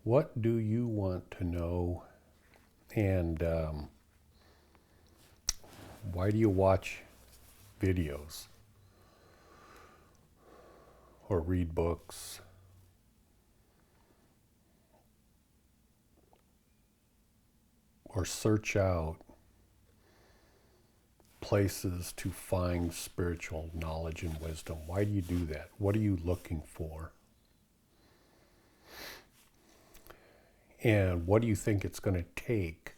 What do you want to know, and why do you watch videos or read books or search out places to find spiritual knowledge and wisdom? Why do you do that? What are you looking for? And what do you think it's going to take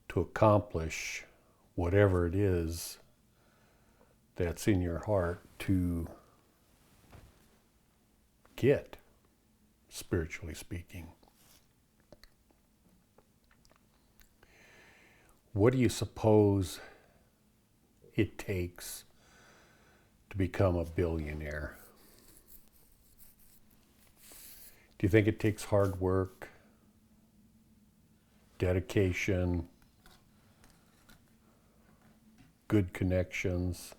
to accomplish whatever it is that's in your heart to get, spiritually speaking? What do you suppose it takes to become a billionaire? Do you think it takes hard work, dedication, good connections?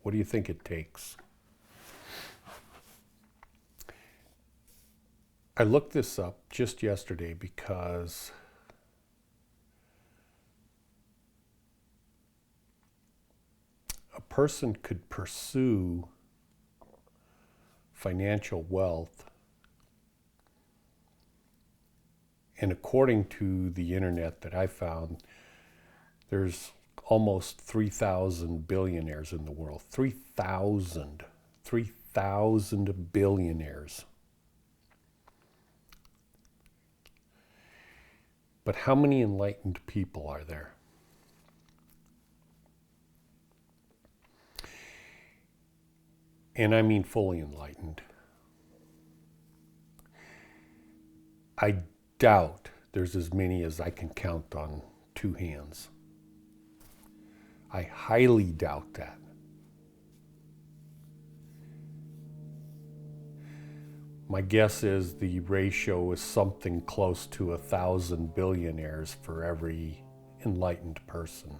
What do you think it takes? I looked this up just yesterday because a person could pursue financial wealth, and according to the internet that I found, there's almost 3,000 billionaires in the world. 3,000 billionaires. But how many enlightened people are there? And I mean fully enlightened. I doubt there's as many as I can count on two hands. I highly doubt that. My guess is the ratio is something close to 1,000 billionaires for every enlightened person.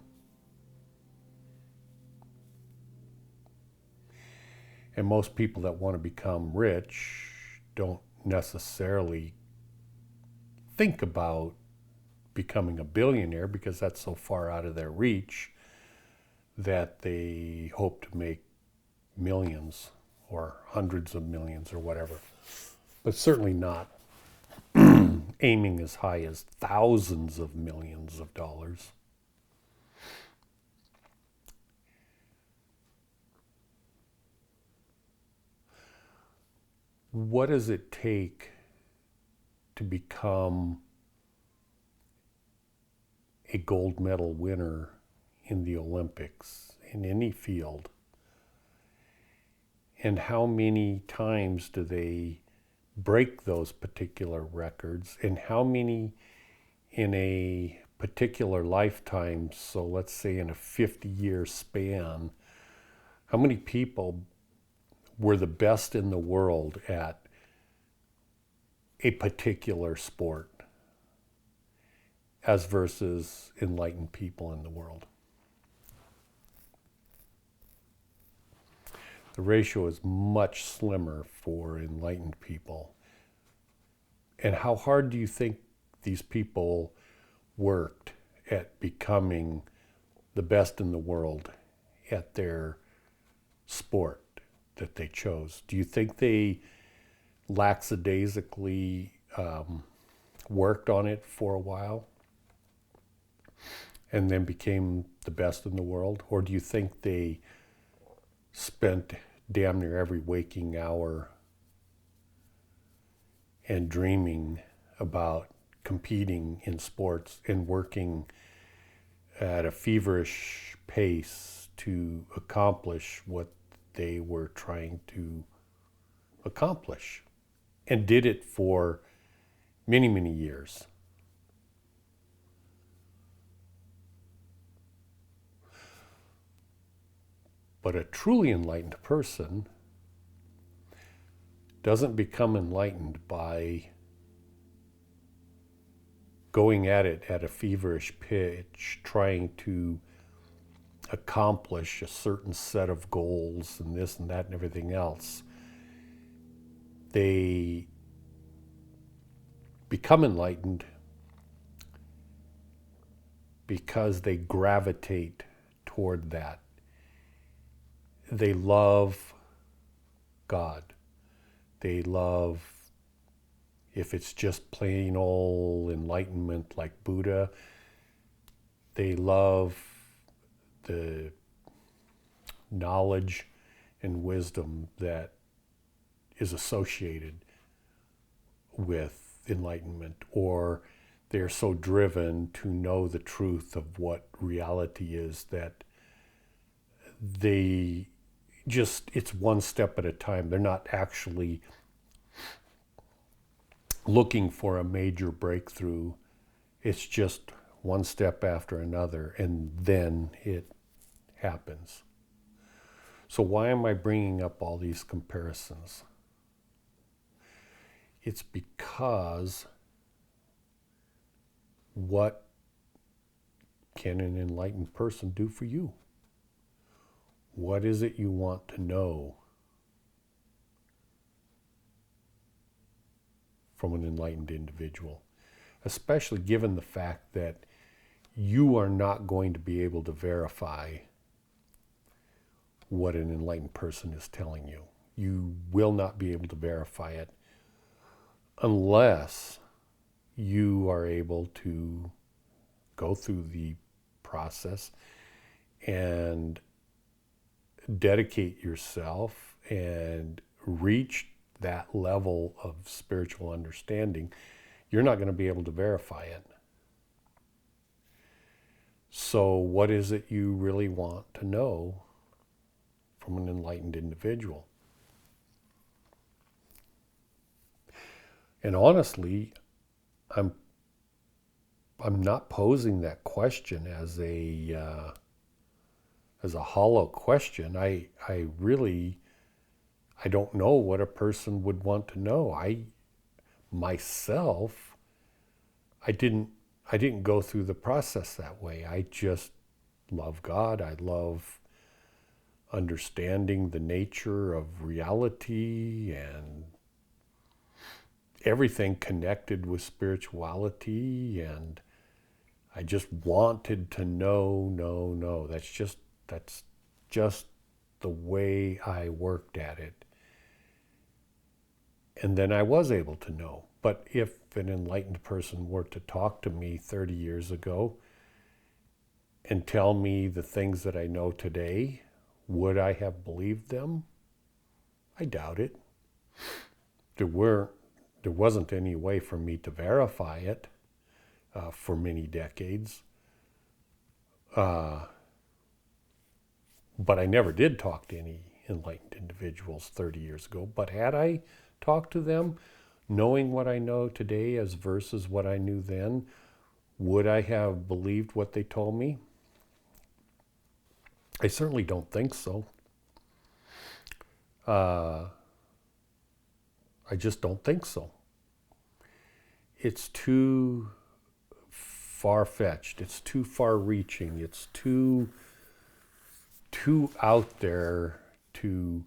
And most people that want to become rich don't necessarily think about becoming a billionaire because that's so far out of their reach that they hope to make millions or hundreds of millions or whatever. But certainly not aiming as high as thousands of millions of dollars. What does it take to become a gold medal winner in the Olympics, in any field? And how many times do they break those particular records? And how many in a particular lifetime, so let's say in a 50-year span, how many people were the best in the world at a particular sport as versus enlightened people in the world? The ratio is much slimmer for enlightened people. And how hard do you think these people worked at becoming the best in the world at their sport that they chose? Do you think they lackadaisically worked on it for a while and then became the best in the world? Or do you think they spent damn near every waking hour and dreaming about competing in sports and working at a feverish pace to accomplish what they were trying to accomplish, and did it for many, many years? But a truly enlightened person doesn't become enlightened by going at it at a feverish pitch, trying to accomplish a certain set of goals and this and that and everything else. They become enlightened because they gravitate toward that. They love God. They love, if it's just plain old enlightenment like Buddha, they love the knowledge and wisdom that is associated with enlightenment, or they're so driven to know the truth of what reality is that they just, it's one step at a time. They're not actually looking for a major breakthrough. It's just one step after another, and then it happens. So why am I bringing up all these comparisons? It's because what can an enlightened person do for you? What is it you want to know from an enlightened individual? Especially given the fact that you are not going to be able to verify what an enlightened person is telling you. You will not be able to verify it unless you are able to go through the process and dedicate yourself and reach that level of spiritual understanding. You're not going to be able to verify it. So what is it you really want to know from an enlightened individual? And honestly, I'm not posing that question as a hollow question. I don't know what a person would want to know. I didn't go through the process that way. I just love God. I love understanding the nature of reality and everything connected with spirituality, and I just wanted to know. That's just the way I worked at it. And then I was able to know. But if an enlightened person were to talk to me 30 years ago and tell me the things that I know today, would I have believed them? I doubt it. There wasn't any way for me to verify it for many decades. But I never did talk to any enlightened individuals 30 years ago. But had I talked to them, knowing what I know today as versus what I knew then, would I have believed what they told me? I certainly don't think so. I just don't think so. It's too far-fetched. It's too far-reaching. It's too out there to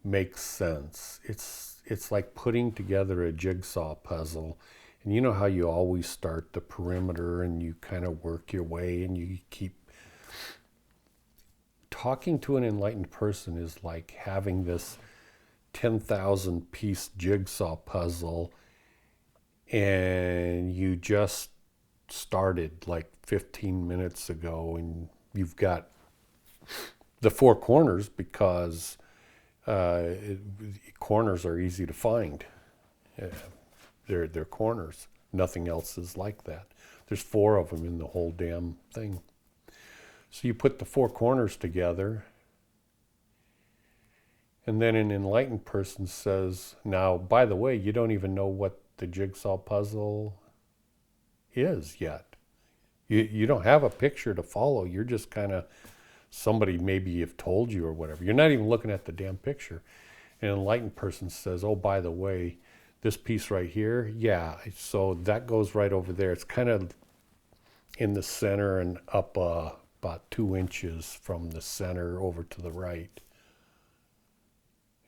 make sense. It's like putting together a jigsaw puzzle. And you know how you always start the perimeter and you kind of work your way and you keep... Talking to an enlightened person is like having this 10,000 piece jigsaw puzzle, and you just started like 15 minutes ago, and you've got the four corners because corners are easy to find. They're corners. Nothing else is like that. There's four of them in the whole damn thing. So you put the four corners together, and then an enlightened person says, now, by the way, you don't even know what the jigsaw puzzle is yet. You don't have a picture to follow. You're just kind of, somebody maybe have told you or whatever. You're not even looking at the damn picture. An enlightened person says, oh, by the way, this piece right here, yeah, so that goes right over there. It's kind of in the center and up about 2 inches from the center over to the right.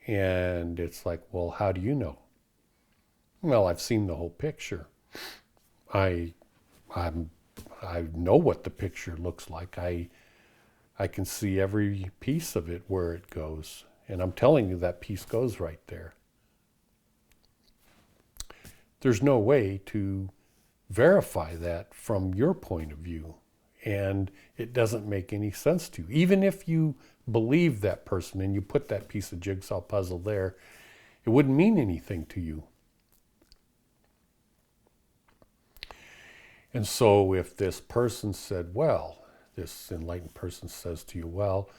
And it's like, well, how do you know? Well, I've seen the whole picture. I I'm I know what the picture looks like. I can see every piece of it where it goes. And I'm telling you that piece goes right there. There's no way to verify that from your point of view. And it doesn't make any sense to you. Even if you believe that person and you put that piece of jigsaw puzzle there, it wouldn't mean anything to you. And so if this person said, well, this enlightened person says to you, well,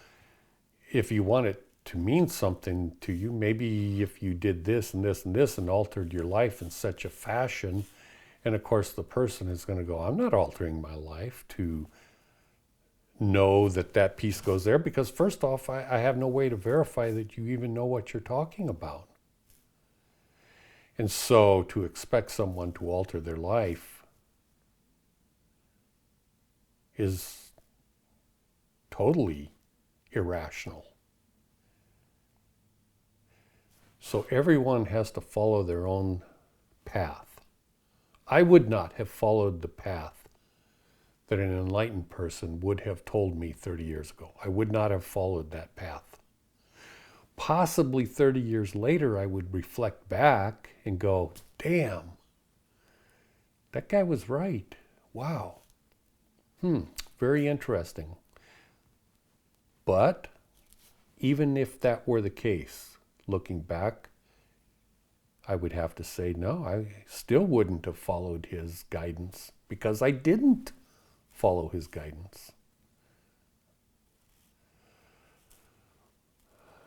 if you want it to mean something to you, maybe if you did this and this and this and altered your life in such a fashion, and of course the person is going to go, I'm not altering my life to know that that piece goes there, because first off, I have no way to verify that you even know what you're talking about. And so to expect someone to alter their life is totally irrational. So everyone has to follow their own path. I would not have followed the path that an enlightened person would have told me 30 years ago. I would not have followed that path. Possibly 30 years later, I would reflect back and go, damn, that guy was right. Wow. Very interesting. But even if that were the case, looking back, I would have to say, no, I still wouldn't have followed his guidance because I didn't follow his guidance.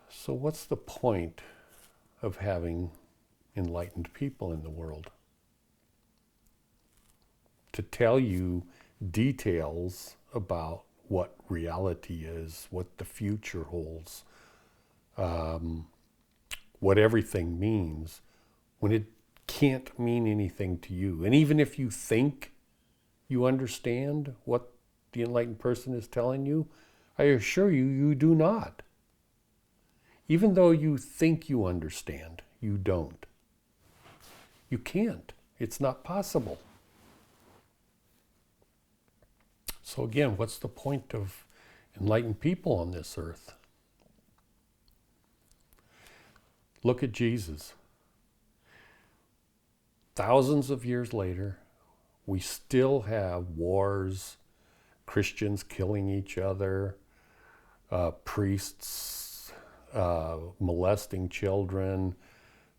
So what's the point of having enlightened people in the world? To tell you details about what reality is, what the future holds, what everything means, when it can't mean anything to you. And even if you think you understand what the enlightened person is telling you, I assure you, you do not. Even though you think you understand, you don't. You can't. It's not possible. So again, what's the point of enlightened people on this earth? Look at Jesus. Thousands of years later, we still have wars, Christians killing each other, priests molesting children.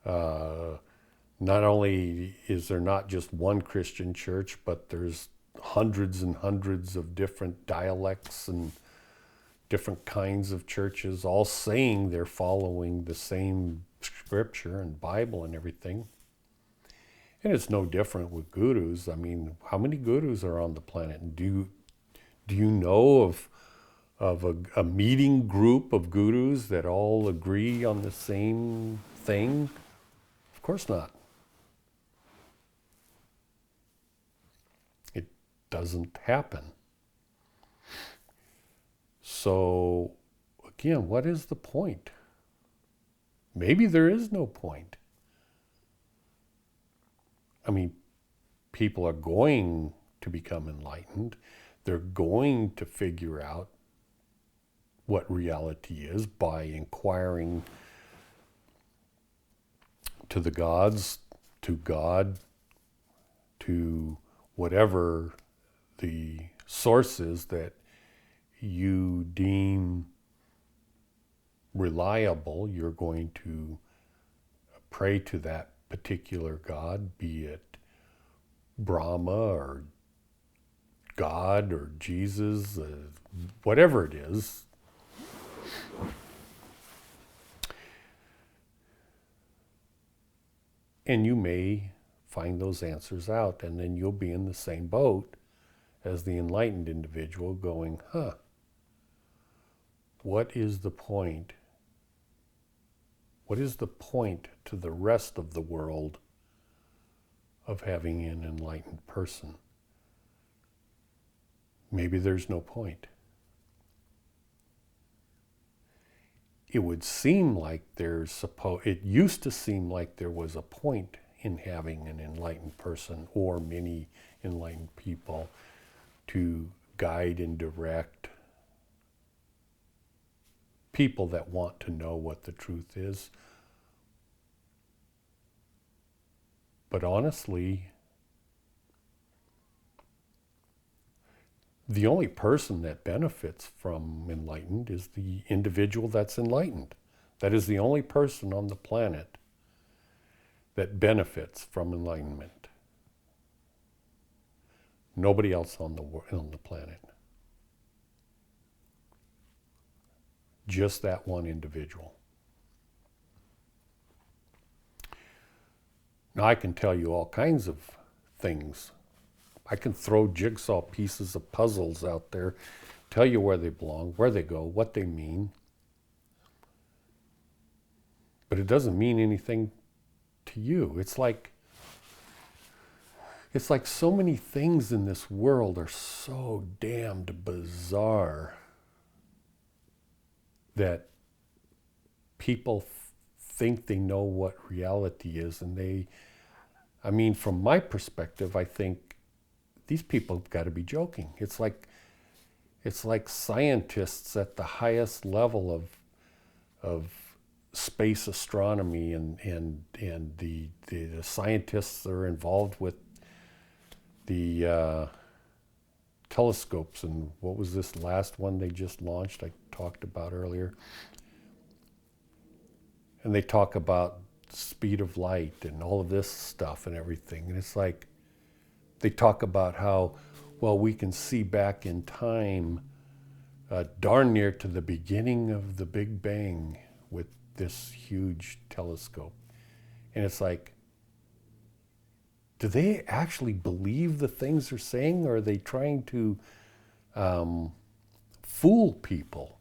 Not only is there not just one Christian church, but there's hundreds and hundreds of different dialects and different kinds of churches, all saying they're following the same scripture and Bible and everything. And it's no different with gurus. I mean, how many gurus are on the planet? And do you know of a meeting group of gurus that all agree on the same thing? Of course not. It doesn't happen. So, again, what is the point? Maybe there is no point. I mean, people are going to become enlightened. They're going to figure out what reality is by inquiring to the gods, to God, to whatever the source is that you deem reliable. You're going to pray to that particular God, be it Brahma or God or Jesus, whatever it is. And you may find those answers out, and then you'll be in the same boat as the enlightened individual going, what is the point? What is the point to the rest of the world of having an enlightened person? Maybe there's no point. it would seem like it used to seem like there was a point in having an enlightened person or many enlightened people to guide and direct people that want to know what the truth is. But honestly, the only person that benefits from enlightened is the individual that's enlightened. That is the only person on the planet that benefits from enlightenment. Nobody else on the planet. Just that one individual. Now I can tell you all kinds of things. I can throw jigsaw pieces of puzzles out there, tell you where they belong, where they go, what they mean. But it doesn't mean anything to you. It's like so many things in this world are so damned bizarre that people think they know what reality is, and from my perspective, I think these people have got to be joking. It's like scientists at the highest level of space astronomy and the scientists that are involved with the telescopes, and what was this last one they just launched I talked about earlier, and they talk about speed of light and all of this stuff and everything, and it's like they talk about how, well, we can see back in time darn near to the beginning of the Big Bang with this huge telescope. And it's like, do they actually believe the things they're saying, or are they trying to fool people?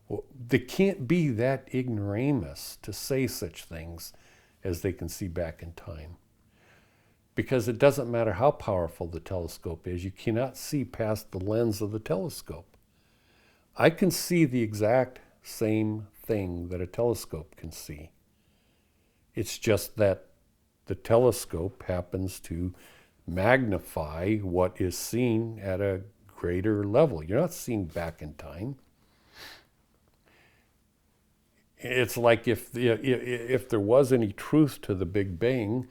Well, they can't be that ignoramus to say such things as they can see back in time. Because it doesn't matter how powerful the telescope is, you cannot see past the lens of the telescope. I can see the exact same thing that a telescope can see. It's just that the telescope happens to magnify what is seen at a greater level. You're not seeing back in time. It's like if there was any truth to the Big Bang,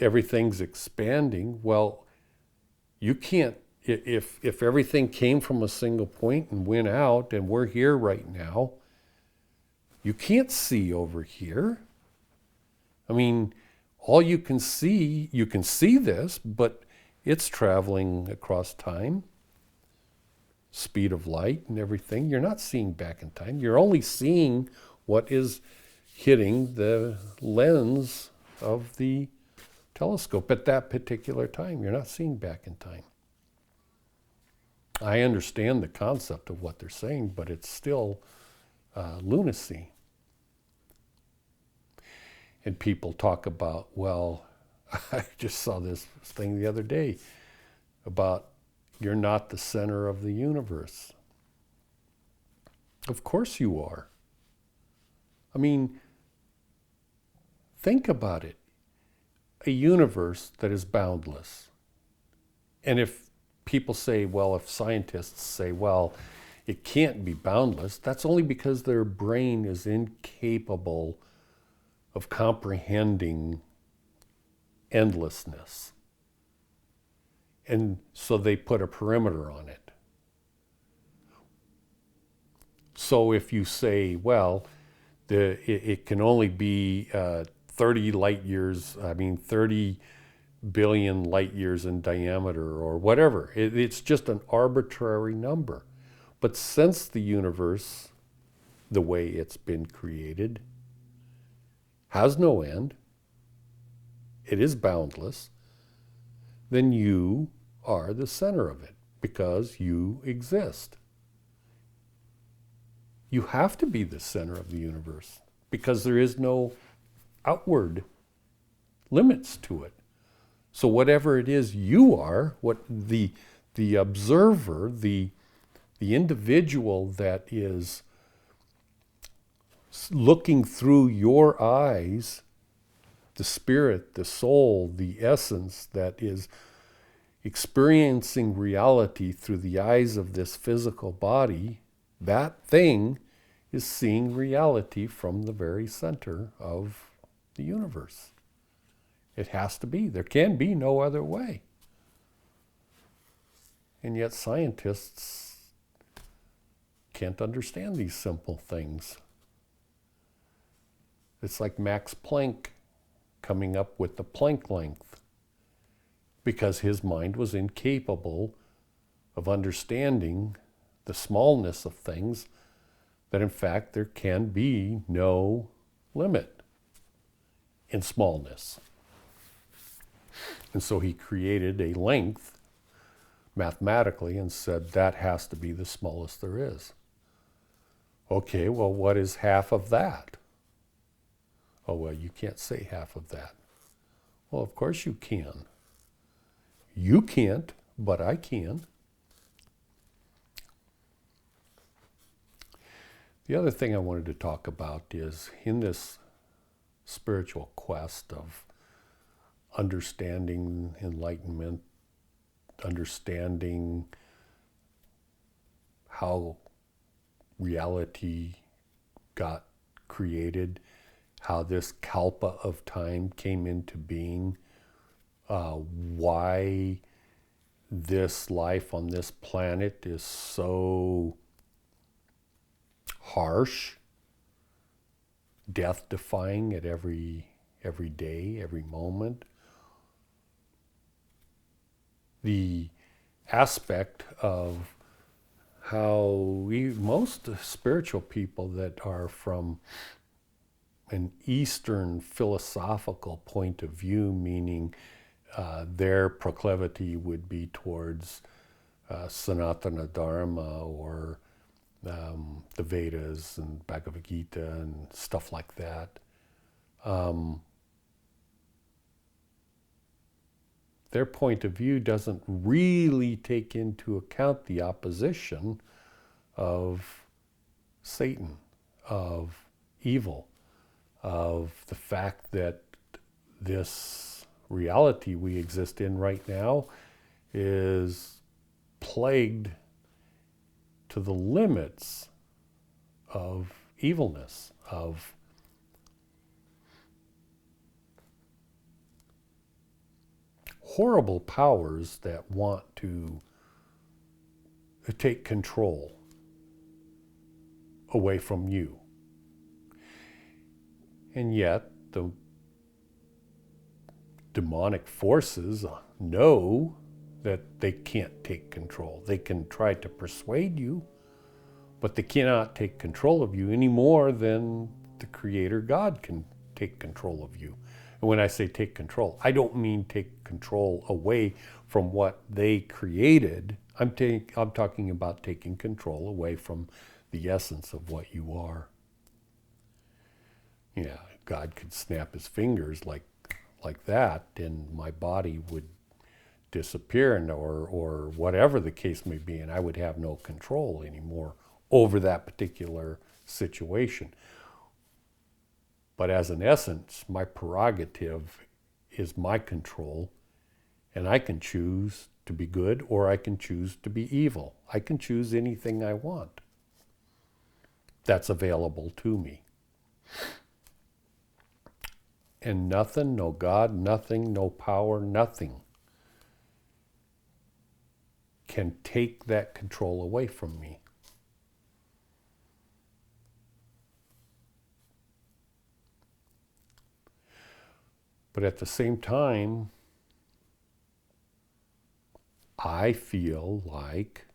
everything's expanding. Well, you can't, if everything came from a single point and went out, and we're here right now, you can't see over here. All you can see this, but it's traveling across time, speed of light and everything. You're not seeing back in time. You're only seeing what is hitting the lens of the telescope at that particular time. You're not seeing back in time. I understand the concept of what they're saying, but it's still lunacy. And people talk about, well, I just saw this thing the other day about you're not the center of the universe. Of course you are. Think about it. A universe that is boundless. And if people say, well, if scientists say, well, it can't be boundless, that's only because their brain is incapable of comprehending endlessness. And so they put a perimeter on it. So if you say, well, it can only be 30 light years, 30 billion light years in diameter or whatever. It's just an arbitrary number. But since the universe, the way it's been created, has no end, it is boundless, then you are the center of it because you exist. You have to be the center of the universe because there is no outward limits to it. So whatever it is you are, what the observer, the individual that is looking through your eyes, the spirit, the soul, the essence that is experiencing reality through the eyes of this physical body, that thing is seeing reality from the very center of the universe. It has to be. There can be no other way. And yet scientists can't understand these simple things. It's like Max Planck coming up with the Planck length, because his mind was incapable of understanding the smallness of things, that in fact there can be no limit in smallness. And so he created a length mathematically and said that has to be the smallest there is. Okay, well, what is half of that? Oh, well, you can't say half of that. Well, of course you can. You can't, but I can. The other thing I wanted to talk about is in this spiritual quest of understanding enlightenment, understanding how reality got created, how this kalpa of time came into being, why this life on this planet is so harsh, death-defying at every day, every moment. The aspect of how most spiritual people that are from an Eastern philosophical point of view, meaning their proclivity would be towards Sanatana Dharma or the Vedas and Bhagavad Gita and stuff like that. Their point of view doesn't really take into account the opposition of Satan, of evil, of the fact that this reality we exist in right now is plagued to the limits of evilness, of horrible powers that want to take control away from you. And yet the demonic forces know that they can't take control. They can try to persuade you, but they cannot take control of you any more than the Creator God can take control of you. And when I say take control, I don't mean take control away from what they created. I'm talking about taking control away from the essence of what you are. Yeah, God could snap his fingers like that, and my body would disappear, or whatever the case may be, and I would have no control anymore over that particular situation. But as an essence, my prerogative is my control, and I can choose to be good or I can choose to be evil. I can choose anything I want. That's available to me. And nothing, no God, nothing, no power, nothing can take that control away from me. But at the same time, I feel like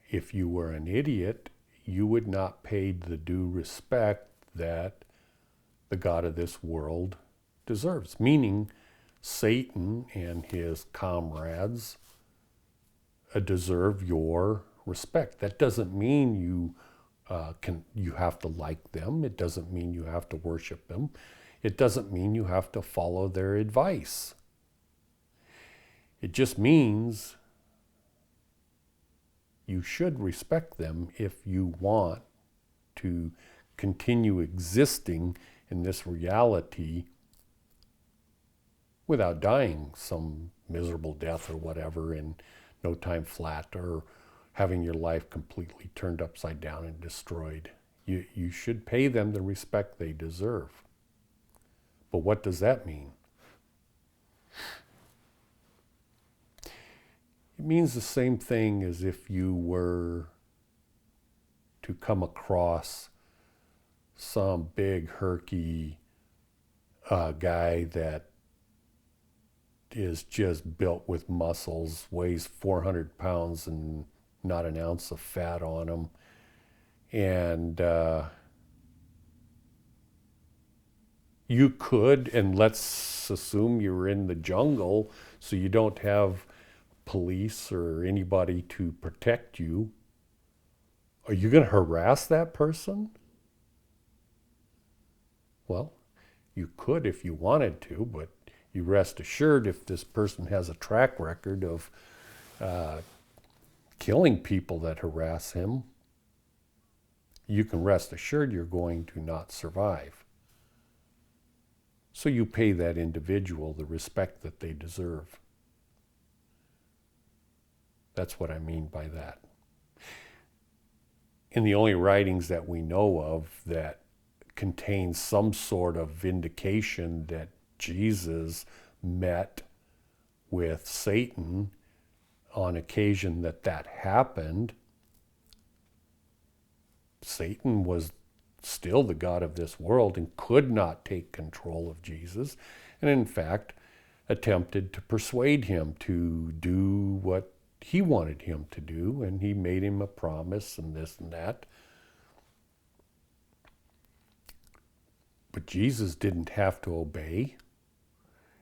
if you were an idiot, you would not pay the due respect that the God of this world deserves. Meaning, Satan and his comrades deserve your respect. That doesn't mean you have to like them. It doesn't mean you have to worship them. It doesn't mean you have to follow their advice. It just means you should respect them if you want to continue existing in this reality without dying some miserable death or whatever in no time flat, or having your life completely turned upside down and destroyed. You should pay them the respect they deserve. But what does that mean? It means the same thing as if you were to come across some big herky guy that is just built with muscles, weighs 400 pounds and not an ounce of fat on him. And you could, and let's assume you're in the jungle, so you don't have police or anybody to protect you. Are you going to harass that person? Well, you could if you wanted to, but you rest assured if this person has a track record of killing people that harass him, you can rest assured you're going to not survive. So you pay that individual the respect that they deserve. That's what I mean by that. In the only writings that we know of that contain some sort of vindication that Jesus met with Satan on occasion that happened, Satan was still the god of this world and could not take control of Jesus, and in fact attempted to persuade him to do what he wanted him to do, and he made him a promise and this and that. But Jesus didn't have to obey,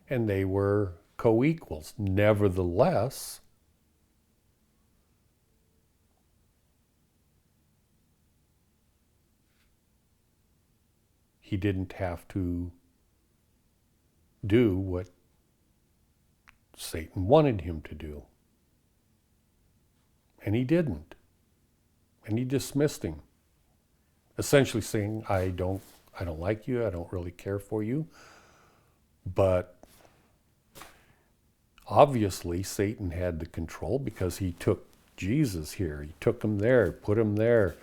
and they were co-equals. Nevertheless, he didn't have to do what Satan wanted him to do. And he didn't. And he dismissed him, essentially saying, I don't like you, I don't really care for you. But obviously Satan had the control because he took Jesus here. He took him there, put him there.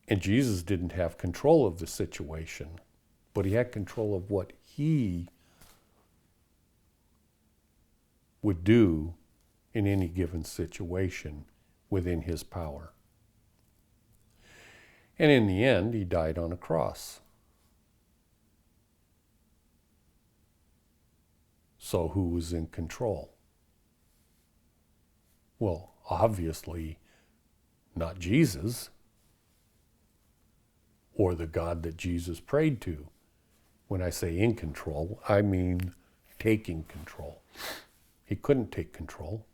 And Jesus didn't have control of the situation, but he had control of what he would do in any given situation within his power. And in the end, he died on a cross. So who was in control? Well, obviously not Jesus or the God that Jesus prayed to. When I say in control, I mean taking control. He couldn't take control.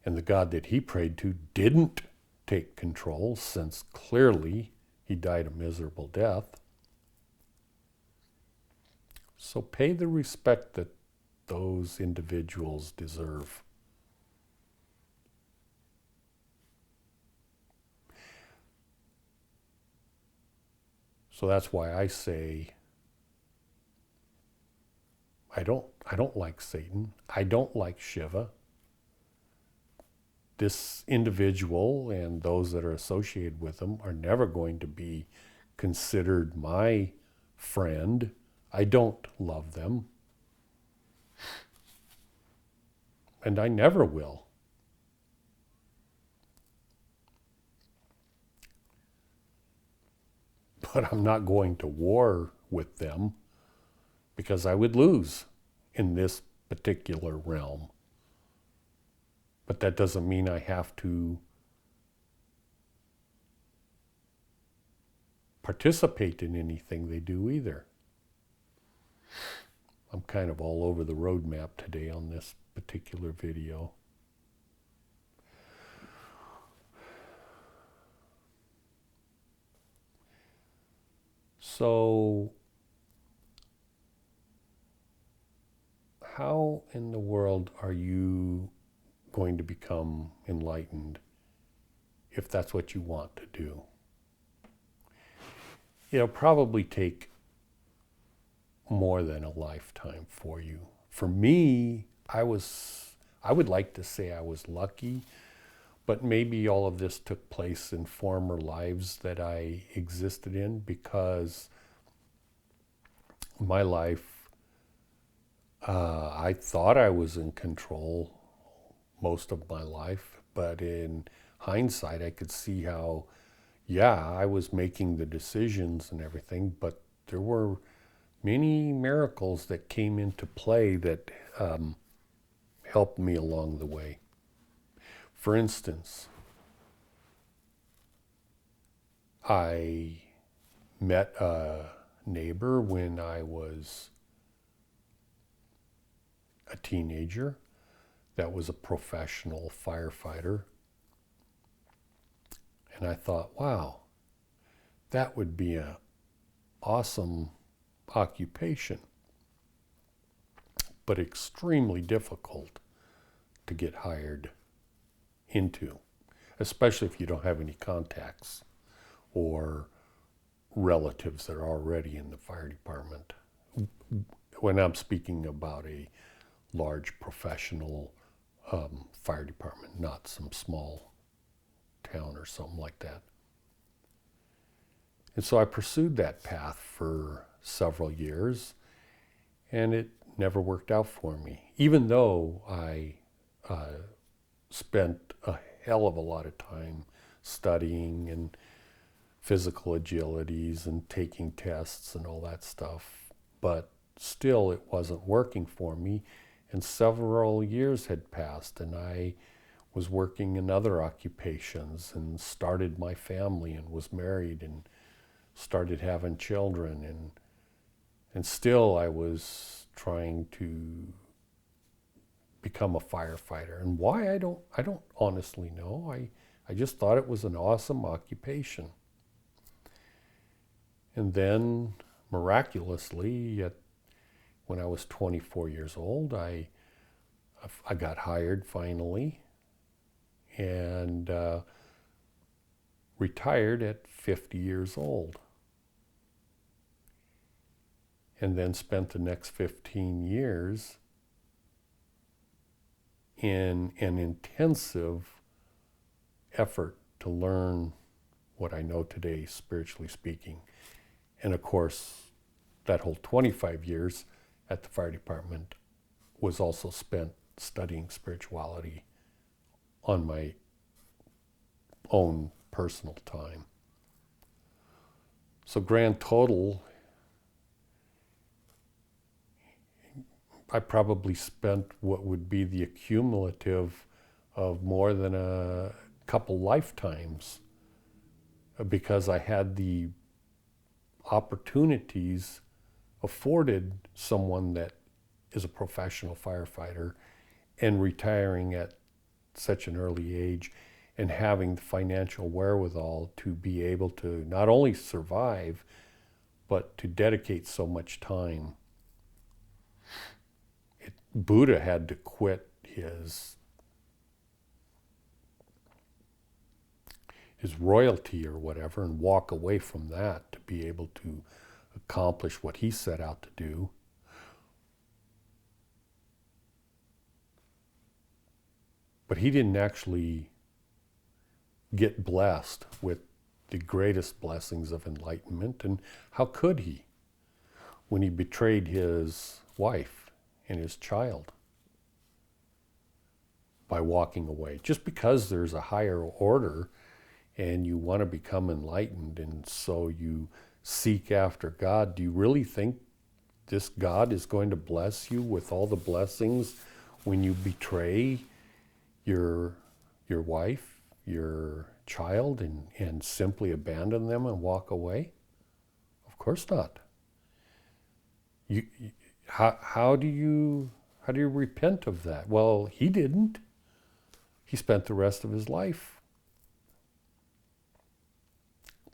And the God that he prayed to didn't take control, since clearly he died a miserable death. So pay the respect that those individuals deserve. So that's why I say I don't like Satan. I don't like Shiva. This individual and those that are associated with him are never going to be considered my friend. I don't love them. And I never will. But I'm not going to war with them because I would lose in this particular realm. But that doesn't mean I have to participate in anything they do either. I'm kind of all over the roadmap today on this particular video. So, how in the world are you going to become enlightened if that's what you want to do. It'll probably take more than a lifetime for you. For me, I would like to say I was lucky, but maybe all of this took place in former lives that I existed in, because my life, I thought I was in control most of my life, but in hindsight, I could see how, yeah, I was making the decisions and everything, but there were many miracles that came into play that helped me along the way. For instance, I met a neighbor when I was a teenager that was a professional firefighter. And I thought, wow, that would be an awesome occupation, but extremely difficult to get hired into, especially if you don't have any contacts or relatives that are already in the fire department. When I'm speaking about a large professional fire department, not some small town or something like that. And so I pursued that path for several years, and it never worked out for me, even though I spent a hell of a lot of time studying and physical agilities and taking tests and all that stuff. But still, it wasn't working for me, and several years had passed, and I was working in other occupations and started my family and was married and started having children, and still I was trying to become a firefighter. And why, I don't honestly know. I just thought it was an awesome occupation. And then miraculously, when I was 24 years old, I got hired finally, and retired at 50 years old. And then spent the next 15 years in an intensive effort to learn what I know today, spiritually speaking. And of course, that whole 25 years at the fire department was also spent studying spirituality on my own personal time. So grand total, I probably spent what would be the accumulative of more than a couple lifetimes, because I had the opportunities afforded someone that is a professional firefighter and retiring at such an early age and having the financial wherewithal to be able to not only survive, but to dedicate so much time. Buddha had to quit his royalty or whatever and walk away from that to be able to accomplish what he set out to do. But he didn't actually get blessed with the greatest blessings of enlightenment. And how could he, when he betrayed his wife and his child by walking away? Just because there's a higher order and you want to become enlightened, and so you seek after God, do you really think this God is going to bless you with all the blessings when you betray your wife, your child, and simply abandon them and walk away? Of course not. How do you repent of that? Well, he didn't. He spent the rest of his life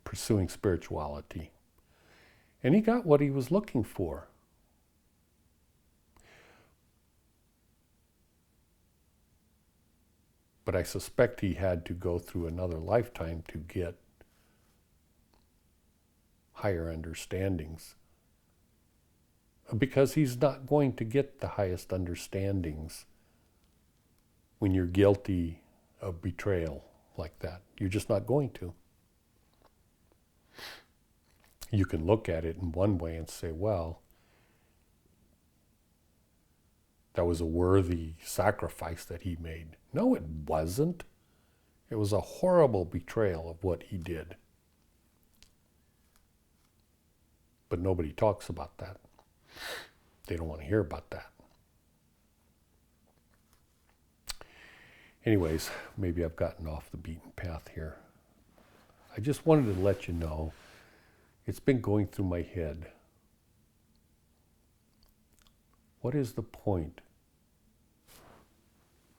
pursuing spirituality, and he got what he was looking for. But I suspect he had to go through another lifetime to get higher understandings. Because he's not going to get the highest understandings when you're guilty of betrayal like that. You're just not going to. You can look at it in one way and say, well, that was a worthy sacrifice that he made. No, it wasn't. It was a horrible betrayal of what he did. But nobody talks about that. They don't want to hear about that. Anyways, maybe I've gotten off the beaten path here. I just wanted to let you know, it's been going through my head. What is the point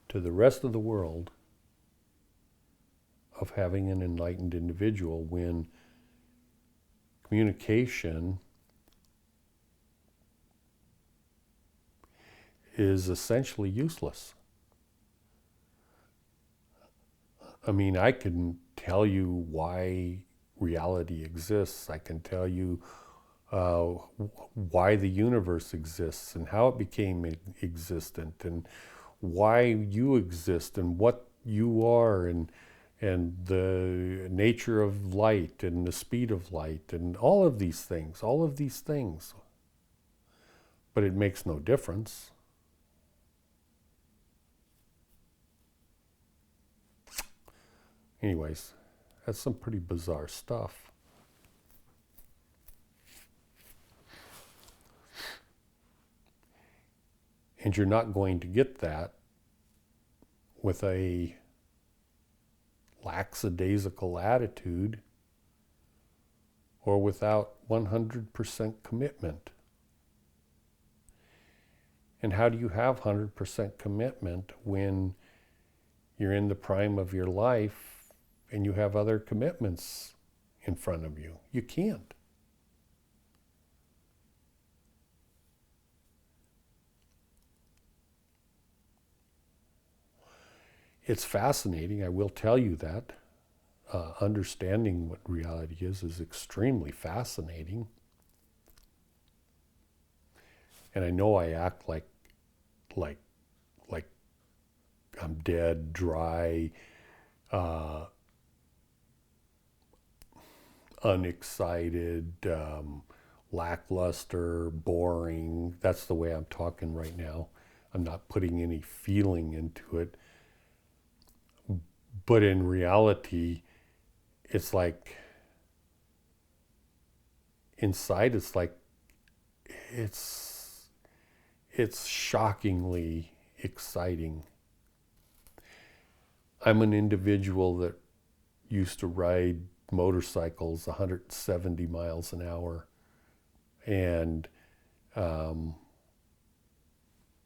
to the rest of the world of having an enlightened individual when communication is essentially useless? I mean, I can tell you why reality exists. I can tell you why the universe exists and how it became existent and why you exist and what you are and the nature of light and the speed of light and all of these things. But it makes no difference. Anyways, that's some pretty bizarre stuff. And you're not going to get that with a lackadaisical attitude or without 100% commitment. And how do you have 100% commitment when you're in the prime of your life and you have other commitments in front of you? You can't. It's fascinating, I will tell you that. Understanding what reality is extremely fascinating. And I know I act like I'm dead, dry, unexcited, lackluster, boring. That's the way I'm talking right now. I'm not putting any feeling into it. But in reality, it's like, inside it's like, it's shockingly exciting. I'm an individual that used to ride motorcycles 170 miles an hour. And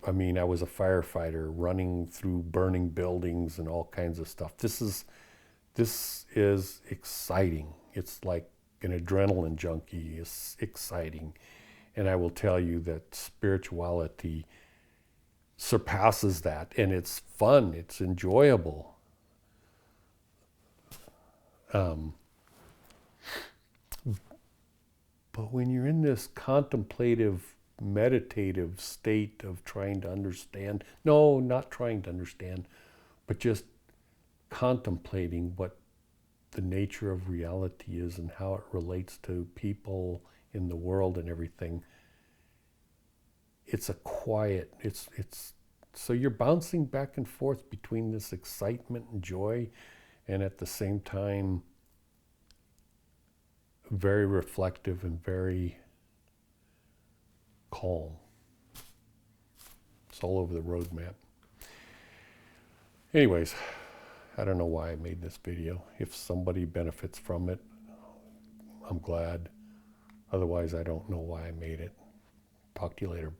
I mean, I was a firefighter running through burning buildings and all kinds of stuff. This is exciting. It's like an adrenaline junkie. It's exciting. And I will tell you that spirituality surpasses that. And it's fun. It's enjoyable. But when you're in this contemplative, meditative state of trying to understand, no, not trying to understand, but just contemplating what the nature of reality is and how it relates to people in the world and everything, it's a quiet, so you're bouncing back and forth between this excitement and joy, and at the same time, very reflective and very calm. It's all over the roadmap. Anyways, I don't know why I made this video. If somebody benefits from it, I'm glad. Otherwise, I don't know why I made it. Talk to you later.